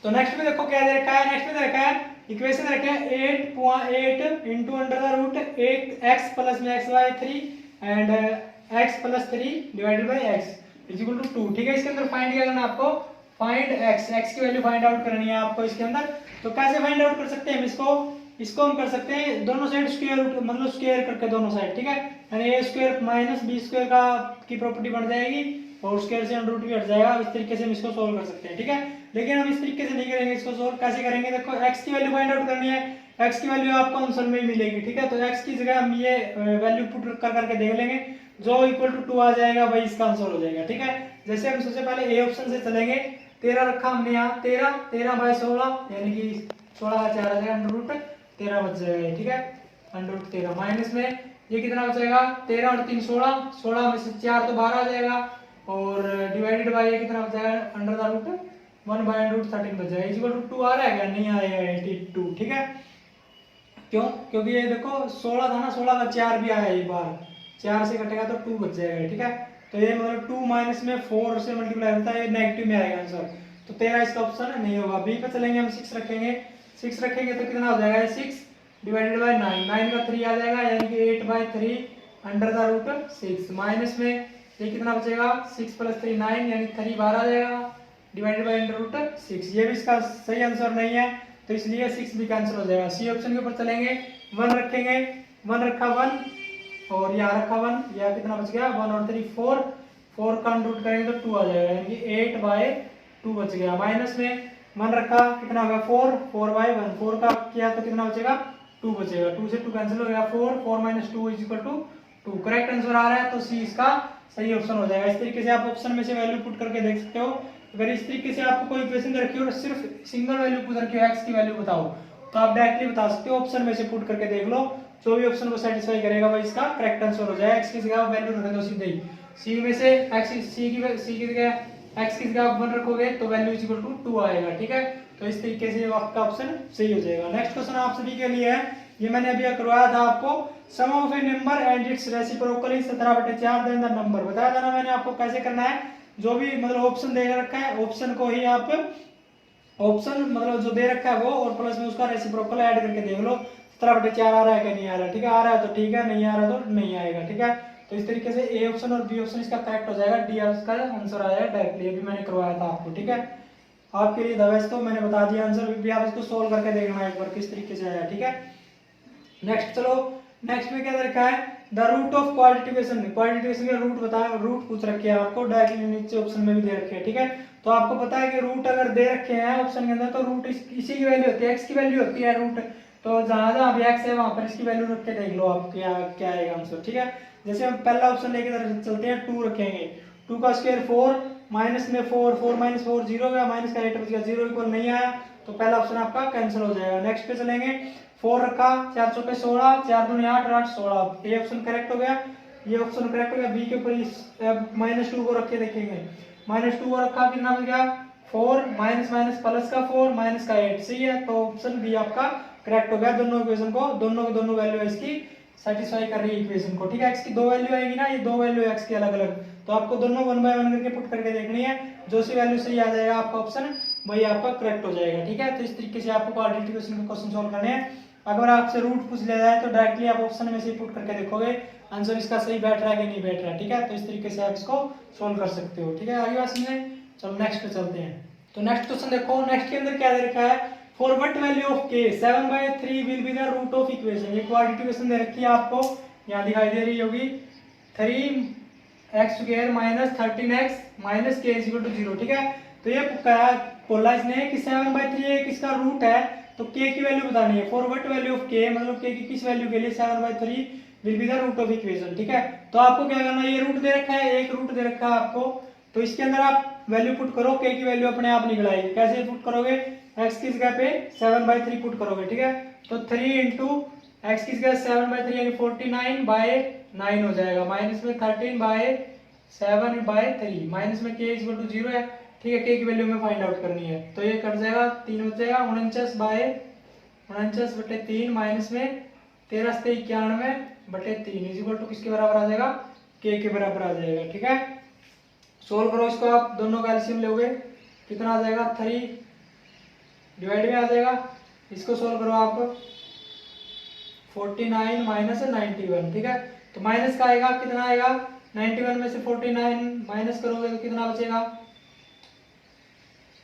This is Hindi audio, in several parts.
तो नेक्स्ट में देखो क्या दे रखा है, नेक्स्ट में दे रखा है इक्वेशन दे रखा है 8.8 इंटू अंडर द रूट एक एक्स प्लस में x by 3 and x plus 3 divided by x is equal to 2। ठीक है, इसके अंदर फाइंड क्या करना है आपको, फाइंड एक्स की वैल्यू फाइंड आउट करनी है आपको इसके अंदर। तो कैसे फाइंड आउट कर सकते हैं हम इसको हम कर सकते हैं दोनों साइड स्क्वायर रूट मतलब स्क्वायर करके दोनों साइड। ठीक है, यानी ए स्क्वायर माइनस बी स्क्वायर का की प्रॉपर्टी बन जाएगी और स्क्वायर से अंडर रूट भी हट जाएगा। इस तरीके से हम इसको सोल्व कर सकते हैं। ठीक है, लेकिन हम इस तरीके से नहीं करेंगे, इसको सोल्व कैसे करेंगे, देखो x की वैल्यू फाइंड आउट करनी है, x की वैल्यू आपको आंसर में ही मिलेगी। ठीक है, तो x की जगह हम ये वैल्यू पुट कर करके देख लेंगे, जो इक्वल टू 2 आ जाएगा वही इसका आंसर हो जाएगा। ठीक है, जैसे हम सबसे पहले ए ऑप्शन से चलेंगे, 13 रखा हमने यहाँ, 13 बाई 16 यानी कि 16 का 4 आ जाएगा अंडर रूट 13 बच जाएगा। ठीक है, अंडर रूट 13 माइनस में ये कितना बचेगा, 13 और 3 16, 16 में से 4 तो 12 आ जाएगा और डिवाइडेड बाई ये कितना बचेगा under the root 1 by under root 13 बच जाएगा। इक्वल टू 2 आ रहा है क्या, नहीं आएगा 82। ठीक है, क्यों, क्योंकि ये देखो 16 था ना, 16 का 4 भी आया एक बार, 4 से कटेगा तो 2 बच जाएगा। ठीक है, तो ये मतलब 2 माइनस में 4 से मल्टीप्लाई होता है, ये नेगेटिव में आएगा आंसर, तो 13 इसका ऑप्शन नहीं होगा। बी पे चलेंगे हम, 6 रखेंगे, 6 रखेंगे तो कितना हो जाएगा 6 डिवाइडेड बाई 9, 9 का 3 आ जाएगा यानी कि 8 by 3 under the root 6 minus में ये कितना बचेगा 6 प्लस 3 9 यानी 3 12 आ जाएगा डिवाइडेड बाई अंडर रूट 6। ये भी इसका सही आंसर नहीं है तो इसलिए 6 भी कैंसिल हो जाएगा। सी ऑप्शन के ऊपर चलेंगे, 1 रखेंगे, 1 रखा 1 और यहाँ रखा 1, यह कितना बच गया 1 और 3 4, 4 का अंडर रूट करेंगे तो 2 आ जाएगा यानी कि 8 बाई 2 बच गया। माइनस में 1 रखा कितना होगा 4, 4 बाई 1, 4 का किया तो कितना बचेगा 2 बचेगा, 2 से 2 कैंसिल हो गया, 4 4 minus 2 is equal to 2। Correct answer आ रहा है तो सी इसका सही ऑप्शन हो जाएगा। इस तरीके से आप ऑप्शन में से वैल्यू पुट करके देख सकते हो। अगर इस तरीके से आपको कोई इक्वेशन दे रखी हो और सिर्फ सिंगल वैल्यू पूछ रखी हो एक्स की वैल्यू बताओ तो आप डायरेक्टली बता सकते हो, ऑप्शन में से पुट करके देख लो, जो भी ऑप्शन को सेटिस्फाई करेगा वो इसका करेक्ट आंसर हो जाएगा। एक्स की जगह वैल्यू रख दो सीधे ही, सी में से एक्स सी की जगह एक्स की जगह 1 रखोगे तो वैल्यू इज इक्वल टू 2 आएगा। ठीक है, तो इस तरीके से आपका ऑप्शन सही हो जाएगा। नेक्स्ट क्वेश्चन आप सभी के लिए है, ये मैंने अभी करवाया था आपको, sum of a number and its reciprocal is 17/4 then the number. बताया था ना मैंने आपको कैसे करना है, जो भी मतलब ऑप्शन दे रखा है ऑप्शन को ही आप ऑप्शन मतलब जो दे रखा है वो और प्लस में उसका रेसिप्रोकल ऐड करके देख लो 17/4 आ रहा है कि नहीं आ रहा है। ठीक है, आ रहा है तो ठीक है, नहीं आ रहा तो नहीं आएगा। ठीक है, तो इस तरीके से ए ऑप्शन और बी ऑप्शन इसका करेक्ट हो जाएगा, डी इसका आंसर आया डायरेक्टली, अभी मैंने करवाया था आपको। ठीक है, आपके लिए दवाई तो मैंने बता दिया आंसर, भी आप इसको सोल्व करके देखना एक बार किस तरीके से आया। ठीक है, नेक्स्ट चलो, नेक्स्ट में क्या दे रखा है, द रूट ऑफ क्वाड्रेटिकेशन, क्वाड्रेटिकेशन का रूट बताया, रूट पूछ रखे हैं आपको, डायरेक्टली नीचे ऑप्शन में भी दे रखे हैं। ठीक है, तो आपको पता है कि रूट अगर दे रखे हैं ऑप्शन के अंदर तो रूट इसी की वैल्यू होती है, एक्स की वैल्यू होती है रूट, तो जहां जहां भी एक्स है वहां पर इसकी वैल्यू रख के देख लो आप क्या क्या आएगा आंसर। ठीक है, जैसे हम पहला ऑप्शन लेके चलते हैं, 2 रखेंगे, 2 का स्क्वायर 4 माइनस में 4, 4 माइनस 4 0 गया, माइनस का 8 बच गया, 0 इक्वल नहीं आया तो पहला ऑप्शन आपका कैंसिल हो जाएगा। नेक्स्ट पे चलेंगे, 4 रखा, 4 चौके 16, 4 दूनी 8 8 16, ये ऑप्शन करेक्ट हो गया, ये ऑप्शन करेक्ट हो गया। बी के ऊपर -2 को रख के देखेंगे, -2 को रखा कितना बच गया 4 माइनस माइनस प्लस का 4 माइनस का 8, सही है, तो ऑप्शन बी आपका करेक्ट हो गया। दोनों इक्वेशन को दोनों की दोनों वैल्यू इसकी सेटिस्फाई कर रही है इक्वेशन को। ठीक है, एक्स की 2 वैल्यू आएगी ना, ये 2 वैल्यू एक्स की अलग अलग, तो आपको दोनों 1 बाय 1 करके पुट करके देखनी है, जो सी वैल्यू सही आ जाएगा आपका ऑप्शन वही आपका करेक्ट हो जाएगा। ठीक है, तो इस तरीके से आपको क्वाड्रेटिक इक्वेशन के क्वेश्चन सॉल्व करने हैं। अगर आपसे रूट पूछ लिया जाए तो डायरेक्टली आप ऑप्शन में से पुट करके देखोगे आंसर इसका सही बैठ रहा है कि नहीं बैठ रहा है। ठीक है, तो इस तरीके से आप इसको सोल्व कर सकते हो। ठीक है, आगे बात समझे, चलो नेक्स्ट पे चलते हैं। तो नेक्स्ट क्वेश्चन देखो, नेक्स्ट के अंदर क्या दे रखा है, for what value of k 7/3 will be the root of equation. ये क्वाड्रेटिक इक्वेशन दे रखी है आपको, यहाँ दिखाई दे रही होगी, 3x² minus 13x minus k is equal to 0। ठीक है, तो ये बोला इसने कि 7/3 किसका रूट है, तो k की वैल्यू बतानी है। For what value of k मतलब k की किस वैल्यू के लिए 7/3 will be the root of equation. ठीक है, तो आपको क्या करना है, ये रूट दे रखा है, एक रूट दे रखा है आपको, तो इसके अंदर आप वैल्यू पुट करो, k की वैल्यू अपने आप निकल आएगी। कैसे पुट करोगे, x की जगह पे 7/3 पुट करोगे। ठीक है, तो 3 इंटू एक्स की जगह 7/3 यानी 49/9 हो जाएगा, माइनस में 13/7/3 माइनस में k इक्वल टू 0 है। ठीक है, k की वैल्यू में फाइंड आउट करनी है, तो ये कट जाएगा, 3 हो जाएगा, 49/3 माइनस में 13/91/3 इज इक्वल टू किसके बराबर आ जाएगा, k के बराबर आ जाएगा। ठीक है, सोल्व करो इसको, आप दोनों का एलसीएम लोगे कितना आ जाएगा, 3 डिवाइड में आ जाएगा। इसको सोल्व करो आप, 49 माइनस 91, ठीक है। तो माइनस का आएगा, कितना आएगा, 91 में से 49 माइनस करोगे तो कितना बचेगा,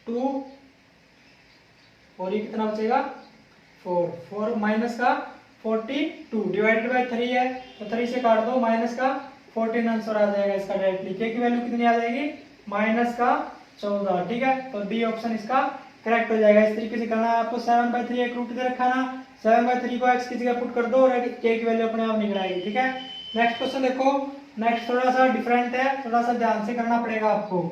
2, और ये कितना बचेगा, 4। 4 माइनस का 42 डिवाइडेड बाय 3 है, तो 3 से काट दो, माइनस का 14 आंसर आ जाएगा इसका डायरेक्टली। के की वैल्यू कितनी आ जाएगी, माइनस का 14, ठीक है। तो डी ऑप्शन इसका करेक्ट हो जाएगा। इस तरीके से करना है आपको। 7/3 एक रूट दे रखा ना, 7/3 को x की जगह पुट कर दो और के की वैल्यू अपने आप निकल आएगी, ठीक है। नेक्स्ट क्वेश्चन देखो, नेक्स्ट थोड़ा सा डिफरेंट है, थोड़ा सा ध्यान से करना पड़ेगा आपको।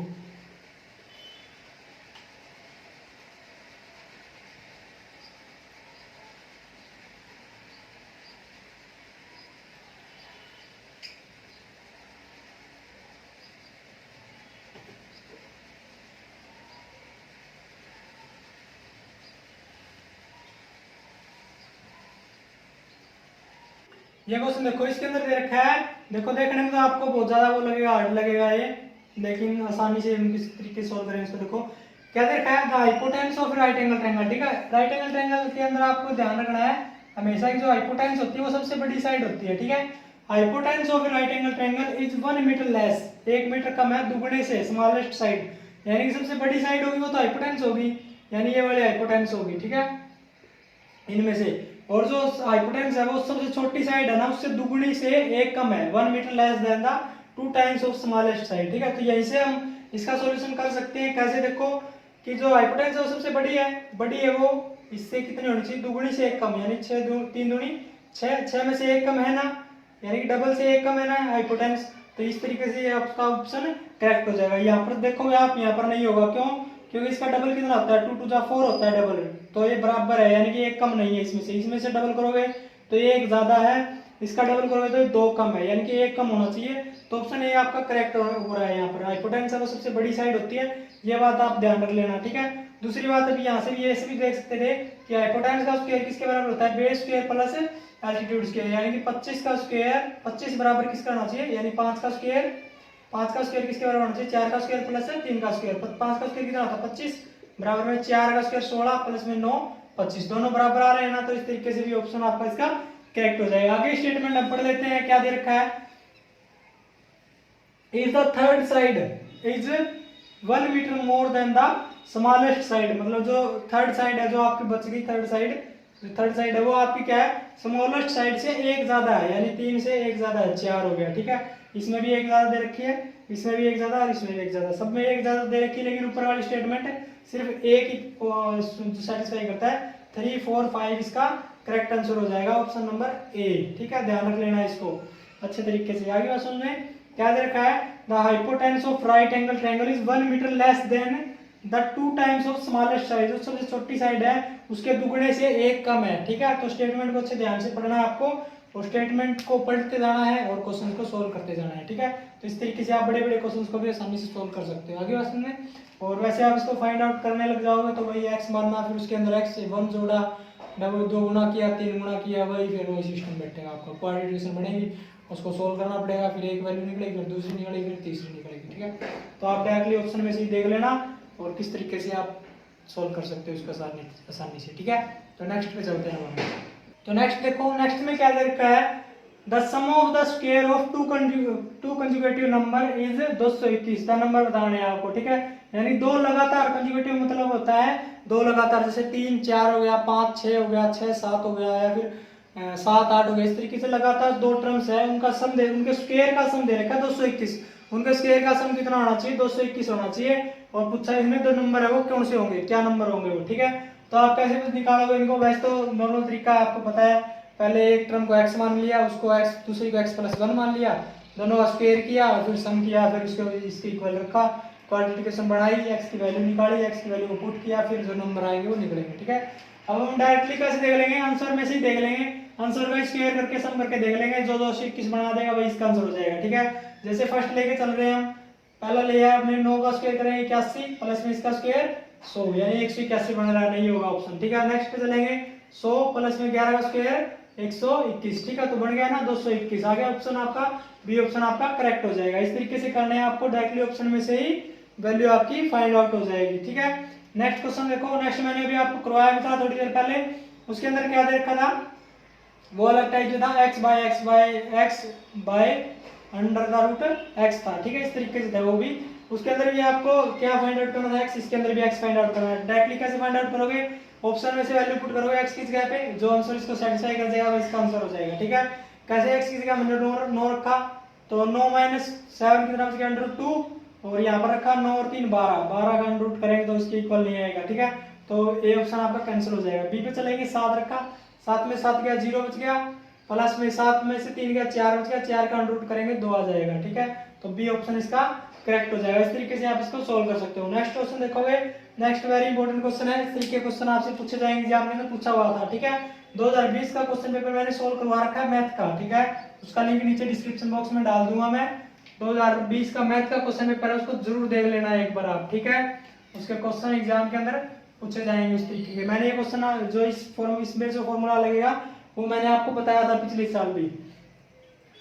ये क्वेश्चन देखो, इसके अंदर दे रखा है, देखो देखने में तो आपको बहुत ज्यादा वो लगेगा, हार्ड लगेगा ये, लेकिन आसानी से हम किस तरीके से सॉल्व करें इसको। देखो क्या दे रखा है, the hypotenuse of right angle triangle, ठीक है। राइट एंगल ट्रायंगल के अंदर आपको ध्यान रखना है हमेशा की जो हाइपोटेन्यूज होती है वो सबसे बड़ी साइड होती है, ठीक है। Hypotenuse of right angle triangle is 1 metre less, 1 metre कम है दुगने से, स्मॉलेस्ट साइड, यानी कि सबसे बड़ी साइड होगी वो तो हाइपोटेन्यूज होगी, यानी ये वाली हाइपोटेन्यूज होगी, ठीक है, इनमें से। और जो हाइपोटेन्यूज है वो सबसे छोटी साइड है ना, उससे दुगुनी से एक कम है, 1 metre less than the 2 times of smallest side, ठीक है। तो यहीं से हम इसका सॉल्यूशन कर सकते हैं। कैसे, देखो कि जो हाइपोटेन्यूज है वो सबसे बड़ी है वो इससे कितनी होनी चाहिए, दुगुनी से एक कम, यानी 3 दूनी 6, 6 में से एक कम है ना, यानी कि डबल से एक कम है ना हाइपोटेन्यूज। तो इस तरीके से आपका ऑप्शन करेक्ट हो जाएगा। यहाँ पर देखोगे आप, यहाँ पर नहीं होगा, क्यों, क्योंकि इसका डबल कितना होता है, 2 2 जा 4 होता है डबल, तो ये बराबर है, यानी कि एक कम नहीं है इसमें से डबल करोगे तो ये एक ज्यादा है, इसका डबल करोगे तो ये 2 कम है, यानी कि एक कम होना चाहिए। तो ऑप्शन ए आपका करेक्ट हो रहा है। यहाँ पर हाइपोटेन्यूज वो सबसे बड़ी साइड होती है, ये बात आप ध्यान रख लेना, ठीक है। दूसरी बात, अभी यहाँ से भी ऐसे भी देख सकते थे कि हाइपोटेन्यूज का स्क्वायर किसके बराबर होता है, base square plus altitude square, यानी कि 25 का स्क्वायर 25 बराबर किसका होना चाहिए, यानी 5 का स्क्वायर किसके बराबर होना चाहिए, 4 का स्क्वायर प्लस 3 का स्क्वायर। 5 का स्क्वायर कितना होता है 25, बराबर में 4 का स्क्वायर 16 प्लस में 9 25, दोनों बराबर आ रहे हैं ना, तो इस तरीके से भी ऑप्शन आपका इसका करेक्ट हो जाएगा। आगे स्टेटमेंट हम पढ़ लेते हैं, क्या दे रखा है, is the third side is 1 metre more than the smallest side, मतलब जो थर्ड साइड है जो आपकी बच गई, थर्ड साइड है वो आपकी क्या है, स्मॉलेस्ट साइड से एक ज्यादा है, यानी 3 से एक ज्यादा है, 4 हो गया, ठीक है। इसमें भी एक ज्यादा दे रखी है, इसमें भी एक ज्यादा और इसमें भी एक ज्यादा, सब में एक ज्यादा दे रखी है, लेकिन ऊपर वाली स्टेटमेंट सिर्फ एक ही सेटिस्फाई करता है। 3 4 5 इसका करेक्ट आंसर हो जाएगा, ऑप्शन नंबर ए, ठीक है। ध्यान रख लेना इसको अच्छे तरीके से। आगे बात सुन में क्या दे रखा है, the hypotenuse of right angle triangle is 1 metre less than the 2 times of smallest side, जो सबसे छोटी साइड है उसके दुगने से एक कम है, ठीक है। तो स्टेटमेंट को अच्छे ध्यान से पढ़ना है आपको, और स्टेटमेंट को पढ़ते जाना है और क्वेश्चन को सोल्व करते जाना है, ठीक है। तो इस तरीके से आप बड़े बड़े क्वेश्चंस को भी आसानी से सोल्व कर सकते हो। आगे बात सुनिए, और वैसे आप इसको फाइंड आउट करने लग जाओगे तो वही x मारना, फिर उसके अंदर x से 1 जोड़ा, डबल 2 गुना किया, 3 गुना किया, वही फिर वही सिस्टम बैठेगा आपका, क्वाड्रेटिक बनेगी, उसको सोल्व करना पड़ेगा, फिर एक वैल्यू निकलेगी, फिर दूसरी निकलेगी, फिर तीसरी निकलेगी, ठीक है। तो आप डायरेक्टली ऑप्शन में से ही देख लेना और किस तरीके से आप सोल्व कर सकते हो इसको आसानी से, ठीक है। तो नेक्स्ट पे चलते हैं हम। तो नेक्स्ट देखो, नेक्स्ट में क्या दे रखा है, the sum of the square of two conjugative number is 221, का नंबर बताना है आपको, ठीक है। यानी दो लगातार, कंजुगेटिव मतलब होता है दो लगातार, जैसे 3 4 हो गया, 5 6 हो गया, 6 7 हो गया, या फिर 7 8 हो गया, इस तरीके से लगातार दो टर्म्स है, उनका सम दे, उनके स्क्वायर का सम दे रखा है 221, उनके स्क्वायर का सम कितना होना चाहिए, 221 होना चाहिए। और पूछा इसमें दो नंबर है वो कौन से होंगे, क्या नंबर होंगे वो, ठीक है। तो आप कैसे निकालोगे इनको, वैसे तो नॉर्मल तरीका आपको पता है, पहले एक टर्म को x मान लिया, उसको x, दूसरी को x प्लस 1 मान लिया, दोनों का स्क्वायर किया और फिर सम किया, फिर उसको इसके इक्वल रखा, क्वाड्रेटिक बनाई, x की वैल्यू निकाली, x की वैल्यू को पुट किया, फिर जो नंबर आएंगे वो निकलेंगे, ठीक है। अब हम डायरेक्टली कैसे देख लेंगे, आंसर में से ही देख लेंगे, आंसर का स्क्वायर करके सम करके देख लेंगे, जो 221 बना देगा वही इसका आंसर हो जाएगा, ठीक है। जैसे फर्स्ट लेके चल रहे हैं हम, पहला लिया हमने 9 का स्क्वायर करेंगे 81 प्लस में इसका स्क्वायर 100, यानी 181 बन रहा है, नहीं होगा ऑप्शन, ठीक है। नेक्स्ट पे चलेंगे 100 प्लस में 11 का स्क्वायर 121, ठीक है, तो बन गया ना 221, आ गया ऑप्शन आपका बी, ऑप्शन आपका करेक्ट हो जाएगा। इस तरीके से करना है आपको, डायरेक्टली ऑप्शन में से ही वैल्यू आपकी फाइंड आउट हो जाएगी, ठीक है। नेक्स्ट क्वेश्चन देखो, नेक्स्ट मैंने अभी आपको करवाया भी था थोड़ी देर पहले, उसके अंदर क्या दे रखा था, वो अलग टाइप जो था x by under the root x था, ठीक है, इस तरीके से था वो भी। उसके अंदर भी आपको क्या फाइंड आउट करना था, x, इसके अंदर भी x फाइंड आउट करना है। डायरेक्टली कैसे फाइंड आउट करोगे, ऑप्शन में से वैल्यू पुट करोगे x की जगह पे, जो आंसर इसको सेटिस्फाई कर जाएगा वो इसका आंसर हो जाएगा, ठीक है। कैसे, x की जगह मैंने 9 रखा, तो 9 माइनस 7 की तरफ से अंडर रूट 2, और यहाँ पर रखा 9 और 3 12, 12 का अंडर रूट करेंगे तो इसके इक्वल नहीं आएगा, ठीक है। तो ए ऑप्शन आपका कैंसिल हो जाएगा। बी पे चलेंगे, 7 रखा, 7 में 7 गया 0 बच गया, प्लस में 7 में से 3 गया 4 बच गया, 4 का अंडर रूट करेंगे 2 आ जाएगा, ठीक है। तो बी ऑप्शन इसका करेक्ट हो जाएगा। इस तरीके से आप इसको सोल्व कर सकते हो। नेक्स्ट क्वेश्चन देखोगे, नेक्स्ट वेरी इंपॉर्टेंट क्वेश्चन है, इस तरीके क्वेश्चन आपसे पूछे जाएंगे, एग्जाम में पूछा हुआ था, ठीक है। 2020 का क्वेश्चन पेपर मैंने सोल्व करवा रखा है मैथ का, ठीक है, उसका लिंक नीचे डिस्क्रिप्शन बॉक्स में डाल दूंगा मैं। 2020 का मैथ का क्वेश्चन पेपर है, उसको जरूर देख लेना है एक बार आप, ठीक है। उसके क्वेश्चन एग्जाम के अंदर पूछे जाएंगे उस तरीके के। मैंने ये क्वेश्चन जो इसमें जो फॉर्मूला लगेगा वो मैंने आपको बताया था पिछले साल भी,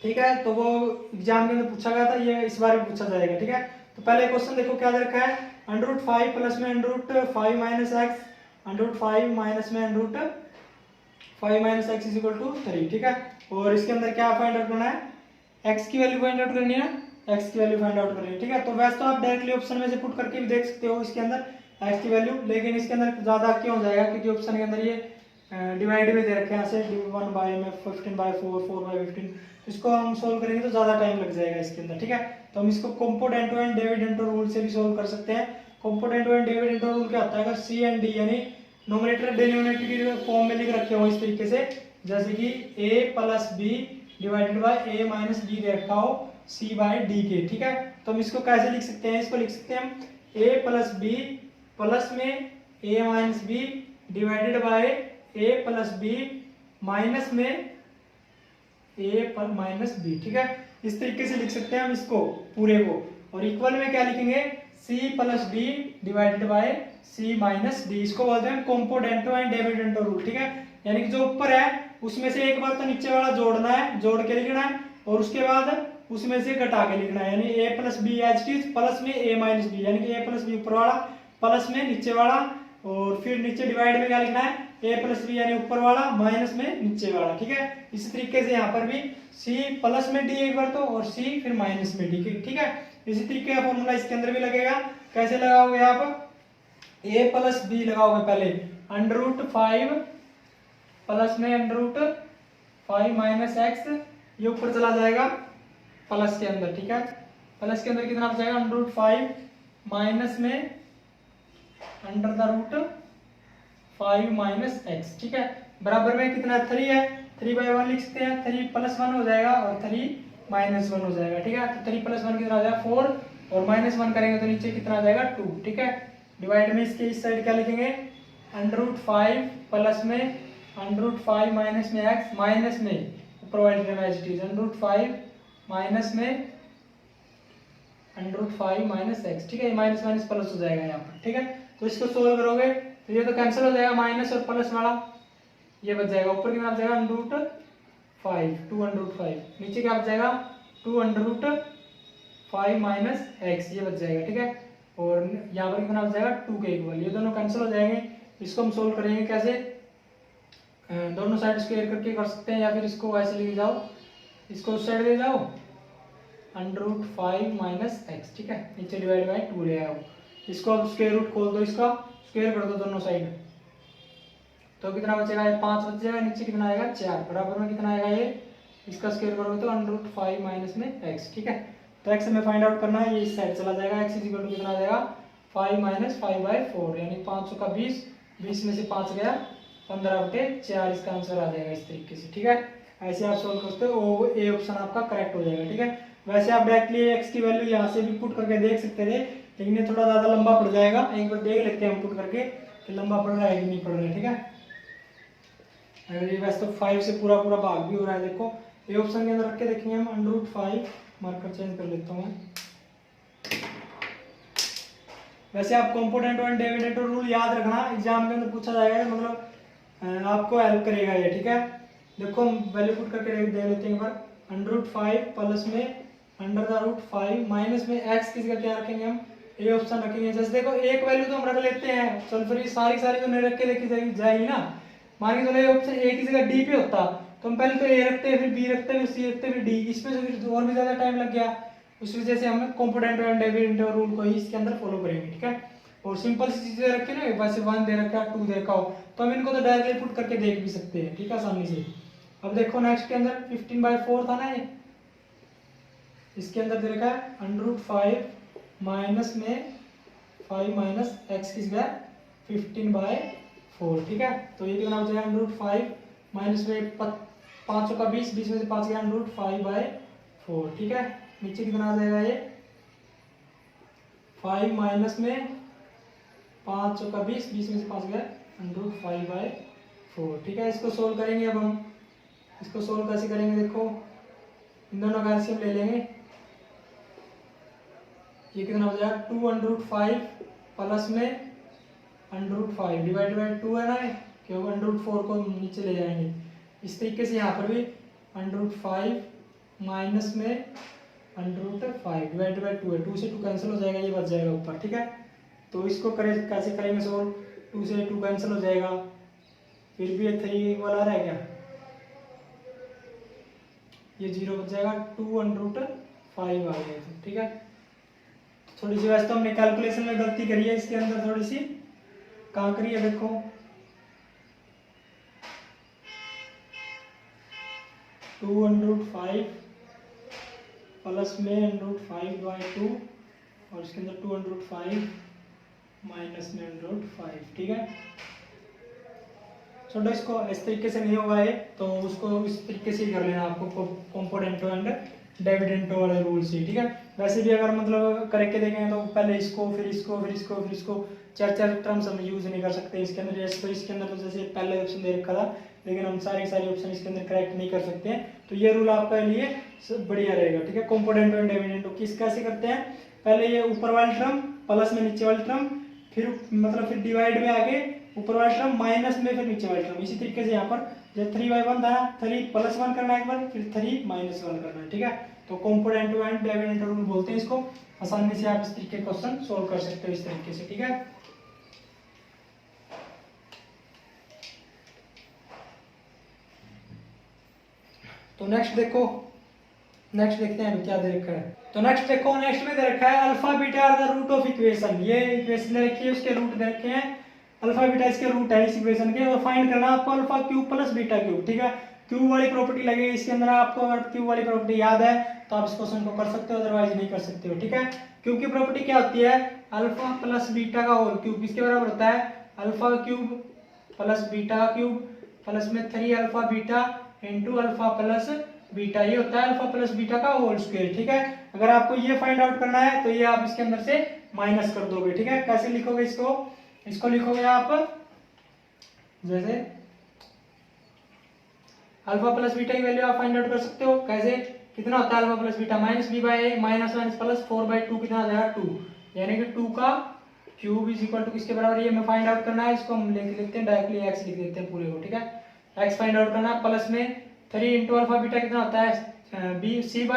ठीक है, तो वो एग्जाम के अंदर पूछा गया था, ये इस बार भी पूछा जाएगा, ठीक है। तो पहले क्वेश्चन देखो क्या दे रखा है, अंडर रूट 5 प्लस में under root 5 minus x, under root 5 minus में under root 5 minus x is equal to 3, ठीक है। और इसके अंदर क्या फाइंड आउट करना है, एक्स की वैल्यू फाइंड आउट करनी है ना, एक्स की वैल्यू फाइंड आउट करनी है, ठीक है। तो वैसे तो आप डायरेक्टली ऑप्शन में से पुट करके भी देख सकते हो इसके अंदर एक्स की वैल्यू, लेकिन इसके अंदर ज्यादा क्यों हो जाएगा, क्योंकि ऑप्शन के अंदर ये डिवाइड भी दे रखे हैं, ऐसे 1 बाय में 15 बाय 4, 4 बाय 15, इसको हम सोल्व करेंगे तो ज्यादा टाइम लग जाएगा इसके अंदर, ठीक है। तो हम इसको कंपोनेंट एंड डिविडेंड रूल से भी सोल्व कर सकते हैं। कंपोनेंट एंड डिविडेंड रूल क्या होता है, अगर सी एंड डी यानी नोमिनेटर डिनोमिनेटर की फॉर्म में लिख रखे हो इस तरीके से, जैसे कि a plus b divided by a minus b दे रखा हो c बाय d के, ठीक है। तो हम इसको कैसे लिख सकते हैं, इसको लिख सकते हैं हम a प्लस बी प्लस में a minus b divided by a plus b minus में a पर माइनस बी, ठीक है। इस तरीके से लिख सकते हैं हम इसको पूरे को, और इक्वल में क्या लिखेंगे, c plus D divided by c minus D, इसको बोलते हैं कंपोनेंटो एंड डिविडेंडो रूल, ठीक है। यानी कि जो ऊपर है उसमें से एक बार तो नीचे वाला जोड़ना है, जोड़ के लिखना है, और उसके बाद उसमें से घटा के लिखना है, यानी a plus b h t plus में a माइनस बी, यानी कि a प्लस बी ऊपर वाला प्लस में नीचे वाला, और फिर नीचे डिवाइड में क्या लिखना है, a प्लस बी यानी ऊपर वाला माइनस में नीचे वाला, ठीक है। इसी तरीके से यहाँ पर भी c प्लस में d एक बार तो, और c फिर माइनस में d, ठीक है। इसी तरीके का फॉर्मूला इसके अंदर भी लगेगा। कैसे लगाओगे आप, a प्लस बी लगाओगे पहले, अंडर रूट 5 प्लस में अंडर रूट 5 माइनस एक्स, ये ऊपर चला जाएगा प्लस के अंदर, ठीक है। प्लस के अंदर कितना आ जाएगा, अंडर रूट 5 माइनस में under the root 5 minus x, ठीक है। बराबर में कितना 3 है, 3 बाई 1 लिख सकते हैं, 3 प्लस 1 हो जाएगा और 3 माइनस 1 हो जाएगा, ठीक है। तो 3 प्लस 1 कितना आ जाएगा 4, और माइनस 1 करेंगे तो नीचे कितना आ जाएगा 2, ठीक है। डिवाइड में इसके इस साइड क्या लिखेंगे, अंडर रूट 5 प्लस में अंडर रूट 5 माइनस में एक्स, माइनस में प्रोवाइड करना है अंडर रूट 5 माइनस में अंडर रूट 5 माइनस एक्स, ठीक है। माइनस माइनस प्लस हो जाएगा यहाँ पर, ठीक है। तो इसको सोल्व करोगे तो ये तो कैंसिल हो जाएगा, माइनस और प्लस वाला ये बच जाएगा, ऊपर कितना बच जाएगा अंडर रूट 5, 2 अंडर रूट 5, नीचे क्या बच जाएगा 2 अंडर रूट 5 माइनस एक्स, ये बच जाएगा, ठीक है। और यहाँ पर कितना बच जाएगा 2 के इक्वल, ये दोनों कैंसिल हो जाएंगे। इसको हम सोल्व करेंगे कैसे, दोनों साइड स्क्वायर करके कर सकते हैं, या फिर इसको ऐसे लेके जाओ, इसको उस साइड ले जाओ अंडर रूट 5 माइनस एक्स, ठीक है, नीचे डिवाइड बाय 2 ले आओ, इसको अब स्क्वायर रूट खोल दो, इसका स्क्वायर कर दो दोनों साइड, तो कितना बचेगा, ये 5 बच जाएगा, नीचे कितना आएगा 4, बराबर में कितना आएगा ये, इसका स्क्वायर करोगे तो अंडर रूट 5 माइनस में एक्स, ठीक है। तो एक्स हमें फाइंड आउट करना है, ये इस साइड चला जाएगा, एक्स इज इक्वल टू कितना आ जाएगा 5 माइनस 5 बाय 4, यानी 500 का 20, 20 में से 5 गया 15/4, इसका आंसर आ जाएगा इस तरीके से, ठीक है। ऐसे आप सोल्व करते हो, ए ऑप्शन आपका करेक्ट हो जाएगा, ठीक है। वैसे आप डायरेक्टली एक्स की वैल्यू यहाँ से भी पुट करके देख सकते थे, लेकिन ये थोड़ा ज़्यादा लंबा पड़ जाएगा, एक बार देख लेते हैं हम पुट करके कि लंबा पड़ रहा है कि नहीं पड़ रहा है, ठीक है। अगर ये वैसे तो 5 से पूरा पूरा भाग भी हो रहा है, देखो ए ऑप्शन के अंदर रख के देखेंगे हम अंडर रूट 5, मार्कर चेंज कर लेता हूँ मैं। वैसे आप कंपोनेंट और डिविडेंड रूल याद रखना, एग्जाम के अंदर पूछा जाएगा, मतलब आपको हेल्प करेगा ये, ठीक है। देखो हम वैल्यू पुट करके दे लेते हैं एक बार, अंडर रूट 5 प्लस में अंडर द रूट 5 माइनस में एक्स की जगह क्या रखेंगे हम, ये ऑप्शन रखेंगे। जैसे देखो एक वैल्यू तो हम रख लेते हैं, चल फिर सारी तो नहीं रख के देखी जाएगी ना। मान के चलो ये ऑप्शन ए की जगह डी पे होता तो हम पहले तो ए रखते फिर बी रखते फिर सी रखते फिर डी, इसमें से फिर और भी ज्यादा टाइम लग गया। उस वजह से हम कंपोनेंट एंड डेविडेंट रूल को ही इसके अंदर फॉलो करेंगे, ठीक है। और सिंपल सी चीजें रखे ना, वैसे 1 दे रखा 2 दे रखा हो तो हम इनको तो डायरेक्टली पुट करके देख भी सकते हैं, ठीक है, आसानी से। अब देखो नेक्स्ट के अंदर 15/4 था ना ये, इसके अंदर दे रखा है √5 माइनस में 5 माइनस एक्स की जगह 15/4, ठीक है। तो ये कितना हो जाएगा √5 माइनस में 5 का 20 में से 5 गया √5/4, ठीक है। नीचे कितना आ जाएगा ये 5 माइनस में 5 का 20 में से 5 गया √5/4, ठीक है। इसको सोल्व करेंगे। अब हम इसको सोल्व कैसे करेंगे, देखो इन दोनों का एलसीएम ले लेंगे। ये कितना हो जाएगा 2√5 प्लस में √5 डिवाइड बाई 2 है ना, क्योंकि √4 को नीचे ले जाएंगे। इस तरीके से यहाँ पर भी √5 माइनस में √5 डिवाइड बाई 2 है, 2 से 2 कैंसिल हो जाएगा, ये बच जाएगा ऊपर, ठीक है। तो इसको कैसे करेंगे सोल्व, 2 से 2 कैंसिल हो जाएगा, फिर भी ये 3 वाला रह गया, ये 0 बच जाएगा, 2√5 आ गया, ठीक है। थोड़ी सी वैसे तो हमने कैलकुलेशन में गलती करी है, इसके अंदर थोड़ी सी कहाँ करी है, देखो 2√5 प्लस में √5/2 और इसके अंदर 2√5 माइनस में √5, ठीक है। छोड़ो इसको, इस तरीके से नहीं होगा ये, तो उसको इस तरीके से ही कर लेना आपको, कंपोनेंट एंड डिविडेंडो वाले रूल से, ठीक है। वैसे भी अगर मतलब करके देखेंगे तो पहले इसको फिर इसको फिर इसको फिर इसको 4 टर्म्स हम यूज नहीं कर सकते इसके अंदर। जैसे तो इसके अंदर तो जैसे पहले ऑप्शन दे रखा था, लेकिन हम सारी ऑप्शन इसके अंदर करेक्ट नहीं कर सकते हैं, तो ये रूल आपके लिए बढ़िया रहेगा, ठीक है। कंपोनेंट एंड डिविडेंडो किस कैसे करते हैं, पहले ये ऊपर वाली टर्म प्लस में नीचे वाली टर्म, फिर मतलब फिर डिवाइड में आगे ऊपर वाली टर्म माइनस में फिर नीचे वाली टर्म। इसी तरीके से यहाँ पर जब 3/1 था 3 + 1 करना है एक बार, फिर 3 - 1 करना है, ठीक है। तो कंपोनेंट एंड डिविडेंडो रूल बोलते हैं इसको। आसानी से आप इस तरीके क्वेश्चन सोल्व कर सकते हो इस तरीके से, ठीक है। तो नेक्स्ट देखो, नेक्स्ट देखते हैं क्या दे रखा है। तो नेक्स्ट देखो, नेक्स्ट में दे रखा है alpha beta are the root of equation. ये इक्वेशन दे रखी है, उसके रूट दे रखे हैं, अल्फा बीटा इसके रूट है इस इक्वेशन के, और फाइंड करना आपको alpha cube plus beta cube, ठीक है। क्यूब वाली प्रॉपर्टी लगेगी इसके अंदर, आपको अगर क्यूब वाली प्रॉपर्टी याद है तो आप इस क्वेश्चन को कर सकते हो, अदरवाइज नहीं कर सकते हो, ठीक है। क्यूब की प्रॉपर्टी क्या होती है, अल्फा प्लस बीटा का होल क्यूब किसके बराबर होता है, alpha cube plus beta cube plus में 3 alpha beta into alpha plus beta, ये होता है अल्फा प्लस बीटा का होल स्क्वायर, ठीक है। अगर आपको ये फाइंड आउट करना है तो ये आप इसके अंदर से माइनस कर दोगे, ठीक है। कैसे लिखोगे इसको, इसको लिखोगे आप जैसे अल्फा प्लस बीटा की वैल्यू आप फाइंड आउट कर सकते हो, कैसे, कितना होता है alpha plus beta -b/a minus plus 4/2 कितना आ जाएगा 2, यानी कि 2 का क्यूब इज इक्वल टू किसके बराबर, ये हमें फाइंड आउट करना है। इसको हम लिख लेते हैं डायरेक्टली, x लिख देते हैं पूरे को, ठीक है। x फाइंड आउट करना है, प्लस में 3 इंटू अल्फा बीटा कितना होता है c/3/2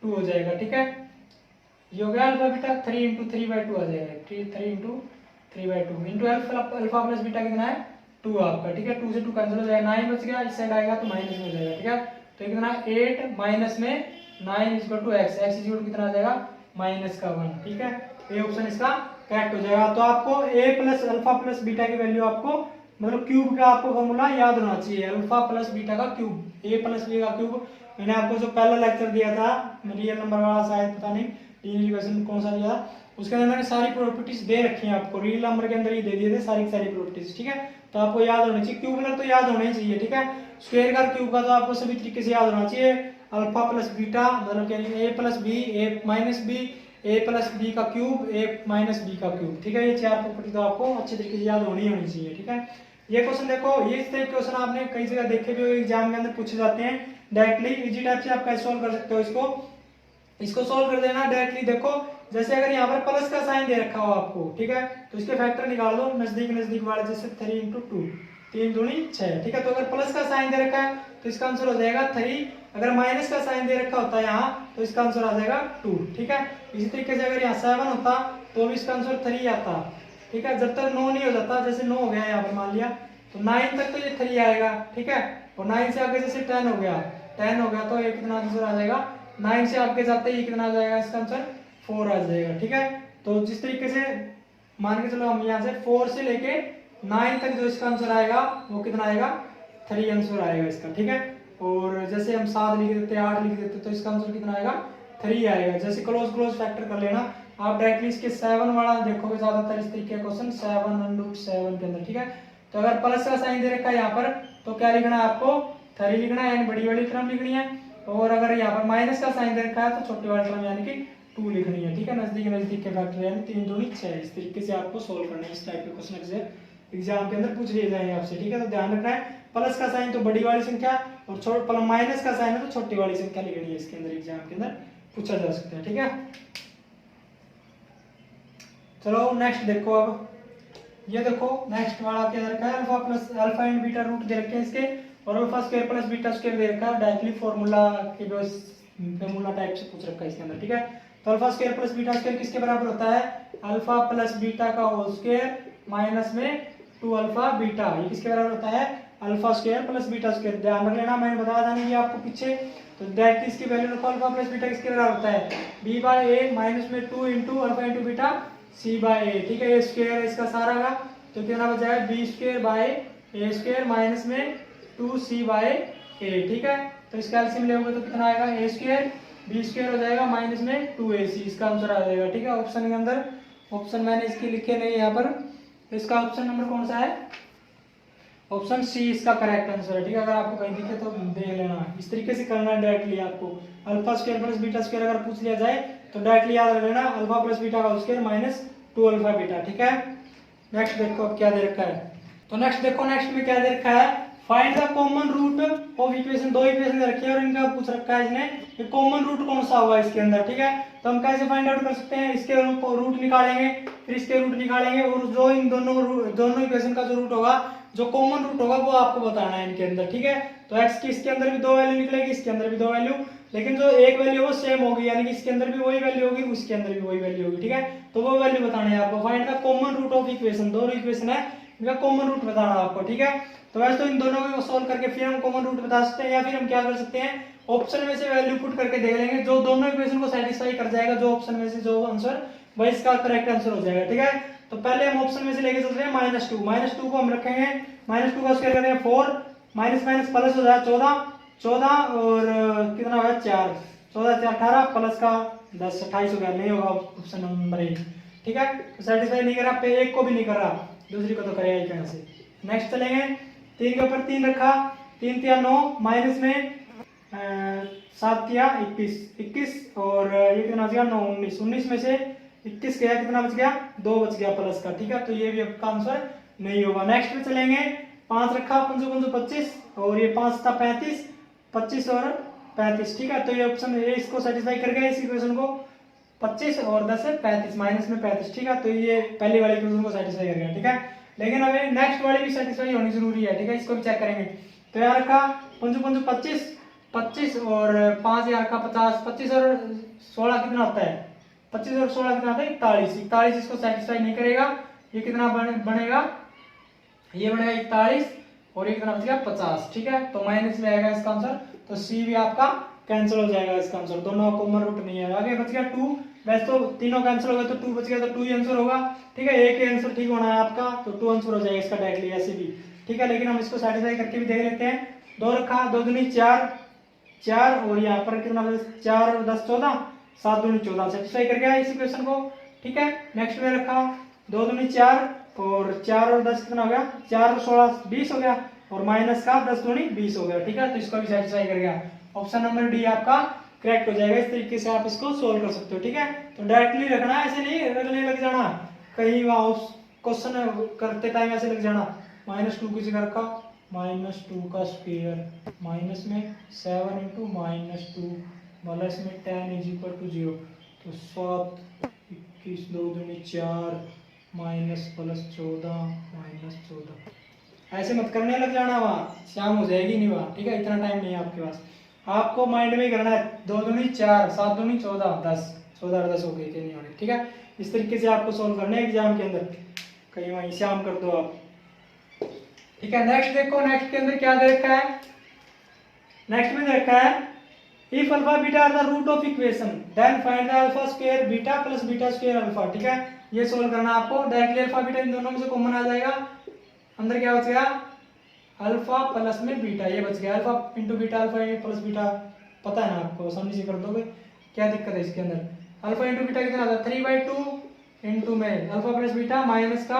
हो जाएगा, ठीक है। ये हो गया अल्फा बीटा, 3 इंटू 3/2 आ जाएगा, 3 into 3/2 into alpha plus beta कितना है 2 आपका, ठीक है। 2 से 2 कैंसिल हो जाएगा, 9 बच गया, इस साइड आएगा तो माइनस में हो जाएगा, ठीक है। तो ये कितना 8 माइनस में 9 is equal to x, x is equal to कितना आ जाएगा -1, ठीक है। ये ऑप्शन इसका करेक्ट हो जाएगा। तो आपको a plus alpha plus beta की वैल्यू आपको मतलब क्यूब का आपको फॉर्मूला याद होना चाहिए, अल्फा प्लस बीटा का क्यूब, a प्लस b का क्यूब। मैंने आपको जो पहला लेक्चर दिया था रियल नंबर वाला, शायद पता नहीं लीनियर इक्वेशन कौन सा दिया, उसके अंदर मैंने सारी प्रॉपर्टीज दे रखी हैं आपको, रियल नंबर के अंदर ही दे दिए थे सारी प्रॉपर्टीज, ठीक है। तो आपको याद होनी चाहिए, क्यूबुलर तो याद होना ही चाहिए, ठीक है। स्क्वायर का क्यूब का तो आपको सभी तरीके से याद होना चाहिए। अल्फा प्लस बीटा मतलब a plus b a minus b, a plus b का क्यूब, a माइनस बी का क्यूब, ठीक है। ये 4 प्रॉपर्टी तो आपको अच्छे तरीके से याद होनी चाहिए, ठीक है। ये क्वेश्चन देखो, ये इस तरह के क्वेश्चन आपने कई जगह देखे भी एग्जाम के अंदर पूछे जाते हैं, डायरेक्टली इजी टाइप से आप कैसे सॉल्व कर सकते हो इसको सॉल्व कर देना डायरेक्टली। देखो जैसे अगर यहाँ पर प्लस का साइन दे रखा हो आपको, ठीक है, तो इसके फैक्टर निकाल दो नजदीक नजदीक वाले, जैसे 3 इंटू 2, 3 दूनी 6, ठीक है। तो अगर प्लस का साइन दे रखा है तो इसका आंसर हो जाएगा 3, अगर माइनस का साइन दे रखा होता है यहाँ तो इसका आंसर आ जाएगा 2, ठीक है। इसी तरीके से अगर यहाँ 7 होता तो भी इसका आंसर 3 आता, ठीक है। जब तक 9 नहीं हो जाता, जैसे 9 हो गया यहाँ पर मान लिया तो 9 तक तो ये 3 आएगा, ठीक है। और 9 से आगे जैसे 10 हो गया, 10 हो गया तो ये कितना आंसर आ जाएगा, 9 से आगे जाते ही कितना आ जाएगा, इसका आंसर 4 आ जाएगा, ठीक है। तो जिस तरीके से मान के चलो हम यहाँ से 4 से लेके 9 तक जो इसका आंसर आएगा वो कितना आएगा, 3 आंसर आएगा इसका, ठीक है। और जैसे हम 7 लिख देते, 8 लिख देते तो इसका आंसर कितना आएगा, 3 आएगा। जैसे क्लोज फैक्टर कर लेना आप, डायरेक्टली इसके 7 वाला देखोगे ज्यादातर इस तरीके का क्वेश्चन 7√7 के अंदर, ठीक है। तो अगर प्लस का साइन दे रखा है यहाँ पर तो क्या लिखना है आपको, 3 लिखना है, यानी बड़ी वाली टर्म लिखनी है। और अगर यहाँ पर माइनस का साइन दे रखा है तो छोटी वाली टर्म यानी कि 2 लिखनी है, ठीक है। नजदीक के फैक्टर यानी 3 दूनी 6, इस तरीके से आपको सोल्व करना है। इस टाइप के क्वेश्चन एग्जाम के अंदर पूछ लिए जाएंगे आपसे, ठीक है। तो ध्यान रखना है, प्लस का साइन तो बड़ी वाली संख्या और माइनस का साइन है तो छोटी वाली संख्या लिखनी है, इसके अंदर एग्जाम के अंदर पूछा जा सकता है, ठीक है। चलो नेक्स्ट देखो, अब ये देखो नेक्स्ट वाला क्या रखा है, अल्फा एंड बीटा रूट दे रखे हैं इसके, और alpha square plus beta square दे रखा है, डायरेक्टली फॉर्मूला टाइप से पूछ रखा है इसके अंदर, ठीक है। तो alpha square plus beta square किसके बराबर होता है, अल्फा प्लस बीटा का होल स्क्वायर माइनस में 2 अल्फा बीटा, ये किसके बराबर होता है, alpha square plus beta square. ध्यान रख लेना, मैंने बताया था नहीं आपको पीछे, तो डायरेक्टली इसकी वैल्यू रखो, अल्फा प्लस बीटा किसके बराबर होता है, b/a माइनस में 2 into alpha into beta c/a, ठीक है। ये स्क्वायर इसका सारा का तो कितना बच जाएगा, b² माइनस में 2c/a, ठीक है। तो इसका एलसीएम लेओगे तो कितना आएगा, a² b² हो जाएगा माइनस में 2ac, इसका आंसर आ जाएगा, ठीक है। ऑप्शन के अंदर, ऑप्शन मैंने इसके लिखे नहीं यहाँ पर, इसका ऑप्शन नंबर कौन सा है, ऑप्शन सी इसका करेक्ट आंसर है, ठीक है। अगर आपको कहीं दिखे तो देख लेना, इस तरीके से करना है डायरेक्टली आपको। Alpha square plus beta square अगर पूछ लिया जाए तो डायरेक्टली याद रख लेना, अल्फा प्लस बीटा का स्क्वायर माइनस 2 अल्फा बीटा, ठीक है। नेक्स्ट देखो अब क्या दे रखा है, तो नेक्स्ट देखो, नेक्स्ट में क्या दे रखा है, find the common root of equation, 2 equation दे रखी है और इनका पूछ रखा है इसने कि कॉमन रूट कौन सा होगा इसके अंदर, ठीक है। तो हम कैसे फाइंड आउट कर सकते हैं, इसके रूट निकालेंगे, फिर इसके रूट निकालेंगे, और जो इन दोनों इक्वेशन का जो रूट होगा, जो कॉमन रूट होगा वो आपको बताना है इनके अंदर, ठीक है। तो x की इसके अंदर भी 2 वैल्यू निकलेगी, इसके अंदर भी 2 वैल्यू, लेकिन जो एक वैल्यू वो सेम होगी, यानी कि इसके अंदर भी वही वैल्यू होगी, उसके अंदर भी वही वैल्यू होगी, ठीक है। तो वो वैल्यू बतानी है आपको। Find the common root of equation, दोनों इक्वेशन है, इनका कॉमन रूट बताना आपको, ठीक है। तो वैसे तो इन दोनों को सोल्व करके फिर हम कॉमन रूट बता सकते हैं, या फिर हम क्या कर सकते हैं, ऑप्शन में से वैल्यू पुट करके देख लेंगे, जो दोनों इक्वेशन को सेटिस्फाई कर जाएगा, जो ऑप्शन में से जो आंसर वही इसका करेक्ट आंसर हो जाएगा, ठीक है। तो पहले हम ऑप्शन में से लेके चल रहे हैं -2 को हम रखेंगे, -2 का स्क्वायर करेंगे 4, माइनस माइनस प्लस हो जाएगा 14 और कितना होगा 4, 14 से 18 प्लस का 10, 28 हो गया, नहीं होगा ऑप्शन नंबर 1, ठीक है। तो सेटिस्फाई नहीं कर रहा, पे एक को भी नहीं कर रहा, दूसरी को तो करेगा ही कहां से। नेक्स्ट चलेंगे, 3 के ऊपर 3 रखा, 3 तिया 9, माइनस में 7 तिया 21 और ये कितना बच गया 9, 19 में से 21 गया, कितना बच गया 2 बच गया प्लस का, ठीक है। तो ये भी आपका आंसर नहीं होगा। नेक्स्ट में चलेंगे, 5 रखा, 5 5 25 और ये 5 था 35, 25 और 35, ठीक है। तो ये ऑप्शन ए इसको सेटिस्फाई कर गया, इस इक्वेशन को 25 और 10 है 35, माइनस में 35, ठीक है। तो ये पहली वाली इक्वेशन को सेटिस्फाई कर गया, ठीक है। लेकिन अभी नेक्स्ट वाली भी सेटिस्फाई होनी जरूरी है, ठीक है, इसको भी चेक करेंगे। तो यहाँ रखा 5 5 25 और 5 यहाँ रखा 50, 25 और 16 कितना होता है, 25 और 16 कितना होता है 41, इसको सेटिस्फाई नहीं करेगा, ये कितना बनेगा, ये बनेगा 41 और ये कितना बच गया 50, ठीक है। तो माइनस में आएगा इसका आंसर, तो सी भी आपका कैंसिल हो जाएगा इसका आंसर, दोनों कॉमन रूट नहीं है। आगे बच गया 2, वैसे तो तीनों कैंसिल हो गए तो 2 बच गया, तो 2 ही आंसर होगा, ठीक है। एक ही आंसर ठीक होना है आपका, तो 2 आंसर हो जाएगा इसका डायरेक्टली ऐसे भी, ठीक है। लेकिन हम इसको सेटिस्फाई करके भी देख लेते हैं। 2 रखा, 2 दूनी 4 और यहाँ पर कितना 4 और 10 14, 7 दूनी 14, सेटिस्फाई कर गया इस इक्वेशन को, ठीक है। नेक्स्ट में रखा 2 दूनी 4 और 4 और 10 कितना हो गया, 4 और 16 20 हो गया, और माइनस का 10 दूनी 20 हो गया, ठीक है। तो इसको भी सेटिस्फाई कर गया, ऑप्शन नंबर डी आपका करेक्ट हो जाएगा। इस तरीके से आप इसको सोल्व कर सकते हो, ठीक है। तो डायरेक्टली रखना है, ऐसे नहीं रखने लग जाना, कहीं वहां क्वेश्चन करते टाइम ऐसे लग जाना। -2 की जगह रखा -2 का स्क्वायर, माइनस में 7 इंटू -2 प्लस में 10 इज इक्वल टू 0, तो 7 21 2 दूनी 4 माइनस प्लस 14 -14, ऐसे मत करने लग जाना, वहाँ शाम हो जाएगी नहीं वहाँ, ठीक है, इतना टाइम नहीं है आपके पास। आपको माइंड में ही करना है, 2 दूनी 4, 7 दूनी 14, 10, 14 और 10 हो गई, नहीं होने, ठीक है। इस तरीके से आपको सोल्व करना है एग्जाम के अंदर, कहीं वहीं शाम कर दो आप, ठीक है। नेक्स्ट देखो, नेक्स्ट के अंदर क्या दे रखा है, नेक्स्ट में दे रखा है if alpha beta are the root of equation then find the alpha square beta plus beta square alpha, ठीक है। ये सोल्व करना आपको, डायरेक्टली अल्फा बीटा इन दोनों में से कॉमन आ जाएगा, अंदर क्या बच गया, अल्फा प्लस में बीटा, ये बच गया alpha into beta, alpha plus beta, पता है ना आपको, आसानी से कर दोगे, क्या दिक्कत है इसके अंदर। अल्फा इंटू बीटा कितना आता है, 3/2 इंटू में अल्फा प्लस बीटा माइनस का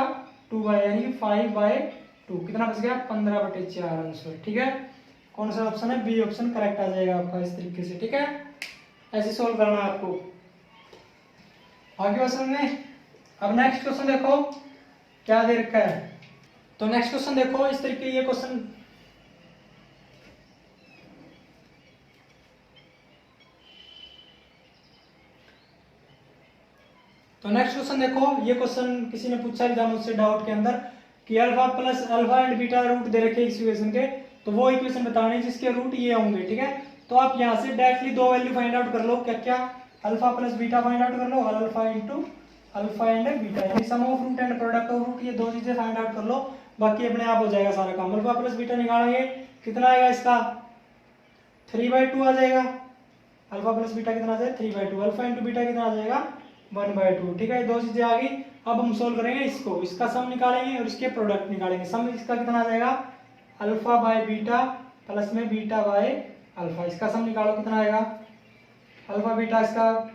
2 यानी कि 5/2, कितना बच गया, 15/4 आंसर, ठीक है। कौन सा ऑप्शन है, बी ऑप्शन करेक्ट आ जाएगा आपका इस तरीके से, ठीक है। ऐसे सोल्व करना है आपको, आगे क्वेश्चन में। अब नेक्स्ट क्वेश्चन देखो क्या दे रखा है, तो नेक्स्ट क्वेश्चन देखो इस तरीके, ये क्वेश्चन तो नेक्स्ट क्वेश्चन देखो, ये क्वेश्चन किसी ने पूछा था मुझसे डाउट के अंदर कि alpha plus alpha and beta root दे रखे इस इक्वेशन के, तो वो इक्वेशन बताने जिसके रूट ये होंगे, ठीक है। तो आप यहाँ से डायरेक्टली दो वैल्यू फाइंड आउट कर लो, क्या क्या, alpha plus beta find out कर लो और alpha into alpha and beta, यानी sum of root and product of root, ये दो चीजें फाइंड आउट कर लो, बाकी अपने आप हो जाएगा सारा काम। अल्फा प्लस बीटा निकालेंगे, कितना आएगा इसका, 3/2 आ जाएगा, अल्फा प्लस बीटा कितना आ जाएगा, 3/2, अल्फा इंटू बीटा कितना आ जाएगा, 1/2, ठीक है। ये दो चीजें आ गई। अब हम सोल्व करेंगे इसको, इसका सम निकालेंगे और इसके प्रोडक्ट निकालेंगे। सम इसका कितना आ जाएगा, अल्फा बाय बीटा प्लस में बीटा बाय अल्फा, इसका सम निकालो कितना आएगा, अल्फा बीटा इसका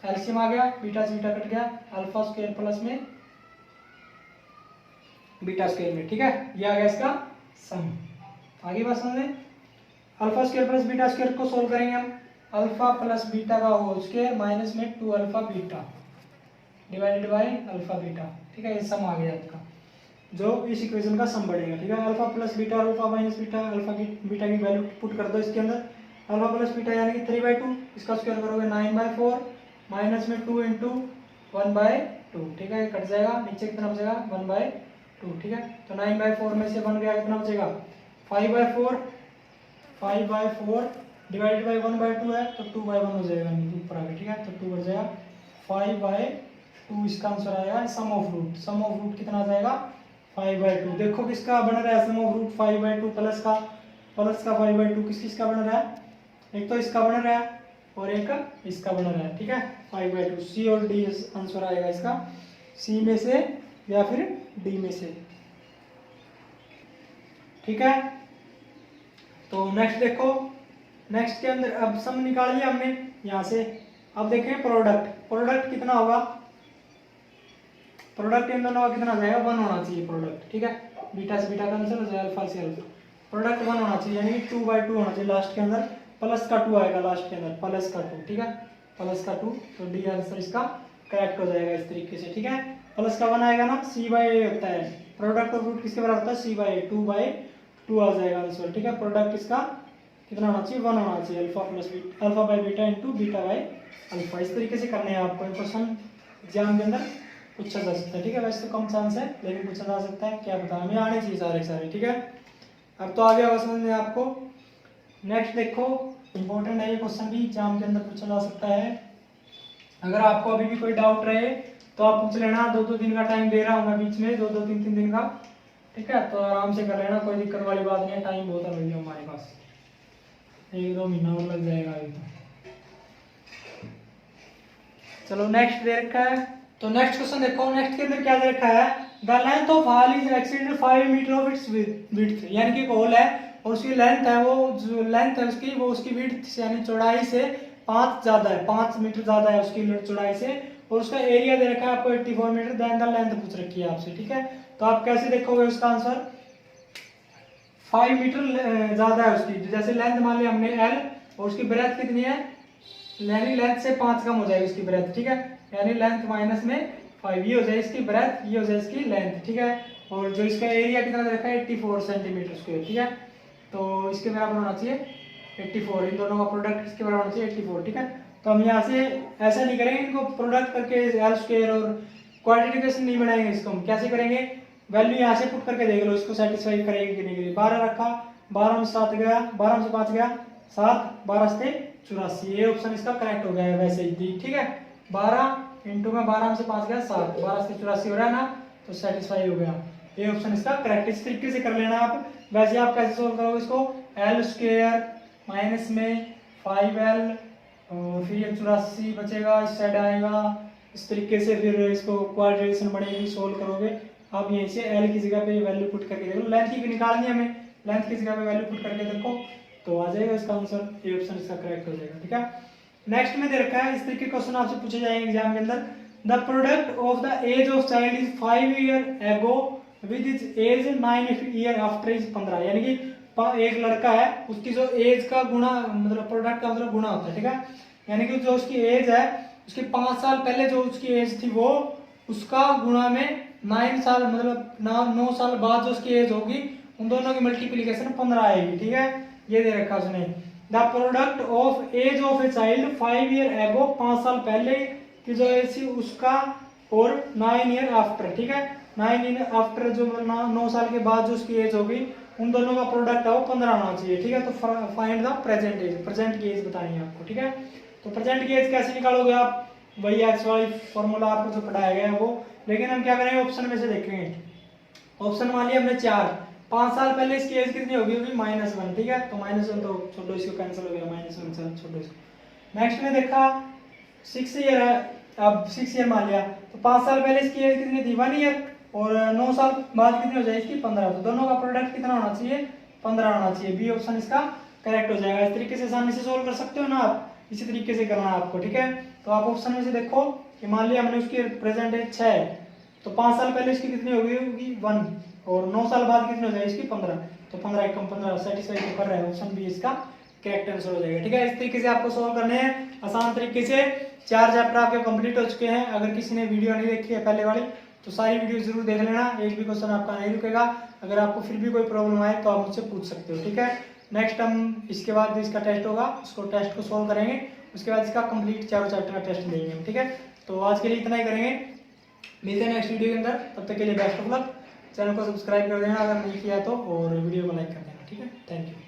एलसीएम आ गया, बीटा से बीटा कट गया, अल्फा स्क्वायर प्लस में बीटा स्क्वायर में, ठीक है, ये आ गया इसका सम। आगे बात समझ में, alpha square plus beta square को सोल्व करेंगे हम, अल्फा प्लस बीटा का होल स्क्वायर माइनस में 2 alpha beta divided by alpha beta, ठीक है, ये सम आ गया आपका, जो इस इक्वेशन का सम बढ़ेगा, ठीक है। Alpha plus beta alpha minus beta, alpha की बीटा की वैल्यू पुट कर दो इसके अंदर, अल्फा प्लस बीटा यानी कि 3/2, इसका स्क्वायर करोगे 9/4 माइनस में 2 इंटू 1/2, ठीक है, ये कट जाएगा, नीचे कितना बचेगा 1/2, ठीक है। तो 9/4 में से 1 गया, कितना बचेगा 5/4 डिवाइडेड बाई 1/2 है तो 2/1 हो जाएगा ऊपर आगे, ठीक है, तो 2 बच जाएगा, 5/2 इसका आंसर आएगा। सम ऑफ रूट कितना आ जाएगा 5/2, देखो किसका बन रहा है सम ऑफ रूट 5/2 प्लस का 5/2, किस का बन रहा है, एक तो इसका बन रहा है और एक इसका बन रहा है, ठीक है, 5/2, सी और डी आंसर आएगा इसका, सी में से या फिर डी में से, ठीक है। तो नेक्स्ट देखो, नेक्स्ट के अंदर अब सम निकाल लिया हमने यहाँ से। अब देखें प्रोडक्ट कितना होगा, प्रोडक्ट इन दोनों का कितना आ जाएगा, 1 होना चाहिए प्रोडक्ट, ठीक है, बीटा से बीटा कैंसिल हो जाएगा, अल्फा से अल्फा, प्रोडक्ट 1 होना चाहिए, यानी कि 2/2 होना चाहिए लास्ट के अंदर, प्लस का 2 आएगा लास्ट के अंदर, प्लस का 2, ठीक है, प्लस का 2, तो डी आंसर इसका करेक्ट हो जाएगा इस तरीके से, ठीक है। प्लस का 1 आएगा ना, c/a होता है, प्रोडक्ट ऑफ रूट किसके बराबर होता है, c/a, 2/2 आ जाएगा आंसर, ठीक है। प्रोडक्ट इसका कितना होना चाहिए, 1 होना चाहिए, alpha by beta into beta by alpha, इस तरीके से करने हैं आपको। क्वेश्चन एग्जाम के अंदर पूछा जा सकता है, ठीक है, वैसे तो कम चांस है लेकिन पूछा जा सकता है, क्या पता, हमें आने चाहिए सारे, ठीक है। अब तो आ गया होगा समझ में आपको। नेक्स्ट देखो, इंपॉर्टेंट है ये क्वेश्चन भी, एग्जाम के अंदर पूछा जा सकता है। अगर आपको अभी भी कोई डाउट रहे तो आप पूछ लेना, 2-2 दिन का टाइम दे रहा हूँ मैं बीच में, 2-2 3-3 दिन का, ठीक है, तो आराम से कर लेना, कोई दिक्कत वाली बात नहीं है, टाइम बहुत है भैया हमारे पास, 1-2 महीना और लग जाएगा अभी तो। चलो नेक्स्ट दे रखा है, तो नेक्स्ट क्वेश्चन देखो, नेक्स्ट के अंदर क्या दे रखा है, the length of hall is exceeded 5 metre of its width, यानी कि एक होल है और उसकी लेंथ है, वो जो लेंथ है उसकी, वो उसकी विड्थ से यानी चौड़ाई से 5 ज्यादा है, 5 मीटर ज्यादा है उसकी चौड़ाई से, और उसका एरिया दे रखा है आपको 84 मीटर, देन द लेंथ पूछ रखी है आपसे, ठीक है। तो आप कैसे देखोगे उसका आंसर, 5 मीटर ज्यादा है उसकी, जैसे लेंथ मान लिया हमने l और उसकी ब्रेथ कितनी है, यानी लेंथ से 5 कम हो जाएगी उसकी ब्रेथ, ठीक है, यानी लेंथ माइनस में 5, ये हो जाए इसकी ब्रेथ, ये हो जाए इसकी लेंथ, ठीक है। और जो इसका एरिया कितना दे रखा है 84 सेंटीमीटर स्क्वायर, ठीक है, तो इसके बराबर होना चाहिए 84, इन दोनों का प्रोडक्ट किसके बराबर होना चाहिए 84, ठीक है। तो हम यहाँ से ऐसा नहीं करेंगे, इनको प्रोडक्ट करके एल स्क्वायर और क्वाड्रेटिक इक्वेशन नहीं बनाएंगे, इसको हम कैसे करेंगे, वैल्यू यहाँ से पुट करके देख लो इसको सेटिस्फाई करेगी कि नहीं करेगी। 12 रखा, 12 में 7 गया, 12 में 5 गया 7, 12 से 84, ये ऑप्शन इसका करेक्ट हो गया है वैसे ही, ठीक है। 12 इंटू में 12 में से 5 गया 7, 12 से 84 हो रहा है ना, तो सेटिस्फाई हो गया, ये ऑप्शन इसका करेक्ट। इस तरीके से कर लेना आप। वैसे आप कैसे सोल्व करोगे इसको, एल स्क्वायर माइनस में 5l और फिर ये 84 बचेगा, इस साइड आएगा, इस तरीके से फिर इसको क्वाड्रेशन बनेगी, सोल्व करोगे आप। यहीं से एल की जगह पे वैल्यू पुट करके देखो, लेंथ की निकालनी है हमें, लेंथ की जगह पे वैल्यू पुट करके देखो तो आ जाएगा इसका आंसर, ये ऑप्शन इसका करेक्ट हो जाएगा, ठीक है। नेक्स्ट में दे रखा है, इस तरीके के क्वेश्चन आपसे पूछे जाएंगे एग्जाम के अंदर। The product of the age of child is 5 year ago with is age 9 year after is 15, यानी कि एक लड़का है उसकी जो एज का गुणा, मतलब प्रोडक्ट का मतलब गुणा होता है, ठीक है। यानी कि जो उसकी एज है उसके 5 साल पहले जो उसकी एज थी वो उसका गुणा में 9 साल मतलब 9 साल बाद जो उसकी एज होगी उन दोनों की मल्टीप्लीकेशन 15 आएगी, ठीक है। ये दे रखा उसने, the product of age of a child 5 year ago, 5 साल पहले की जो एज थी उसका, और 9 ईयर आफ्टर, ठीक है। 9 ईयर आफ्टर जो 9 साल के बाद जो उसकी एज होगी उन दोनों का प्रोडक्ट है वो 15 आना चाहिए, ठीक है। तो find the present age, present की एज बतानी है आपको, ठीक है। तो प्रेजेंट की एज कैसे निकालोगे आप, वही एक्स वाई फॉर्मूला आपको जो पढ़ाया गया है वो, लेकिन हम क्या करेंगे ऑप्शन में से देखेंगे। ऑप्शन मान लिया हमने 4, 5 साल पहले इसकी एज कितनी होगी, -1, ठीक है। तो -1 तो छोड़ो, इसको कैंसिल हो गया, -1 से छोड़ो इसको। नेक्स्ट में देखा 6 ईयर है, अब 6 ईयर मान लिया, तो 5 साल पहले इसकी एज कितनी थी 1 ईयर, और 9 साल बाद कितनी हो जाएगी इसकी 15, तो दोनों का प्रोडक्ट कितना होना चाहिए 15 होना चाहिए, बी ऑप्शन इसका करेक्ट हो जाएगा। इस तरीके से आसानी से सोल्व कर सकते हो ना आप, इसी तरीके से करना है आपको, ठीक है। तो आप ऑप्शन में से देखो कि मान लिया हमने उसकी प्रेजेंट एज 6 है, तो 5 साल पहले इसकी कितनी होगी 1, और 9 साल बाद कितनी हो जाएगी इसकी 15, तो 15 × 15 सेटिस्फाई तो कर रहा है, ऑप्शन बी इसका करेक्ट आंसर हो जाएगा, ठीक है। इस तरीके से आपको सोल्व करने हैं आसान तरीके से। 4 चैप्टर आपके कंप्लीट हो चुके हैं। अगर किसी ने वीडियो नहीं देखी है पहले वाली तो सारी वीडियो जरूर देख लेना, एक भी क्वेश्चन आपका नहीं रुकेगा। अगर आपको फिर भी कोई प्रॉब्लम आए तो आप मुझसे पूछ सकते हो, ठीक है। नेक्स्ट हम इसके बाद इसका टेस्ट होगा, उसको टेस्ट को सोल्व करेंगे, उसके बाद इसका कंप्लीट 4 चैप्टर का टेस्ट देंगे हम, ठीक है। तो आज के लिए इतना ही करेंगे, मिलते हैं नेक्स्ट वीडियो के अंदर, तब तक के लिए बेस्ट ऑफ लक। चैनल को सब्सक्राइब कर देना अगर नहीं किया तो, और वीडियो को लाइक कर देना, ठीक है। Thank you.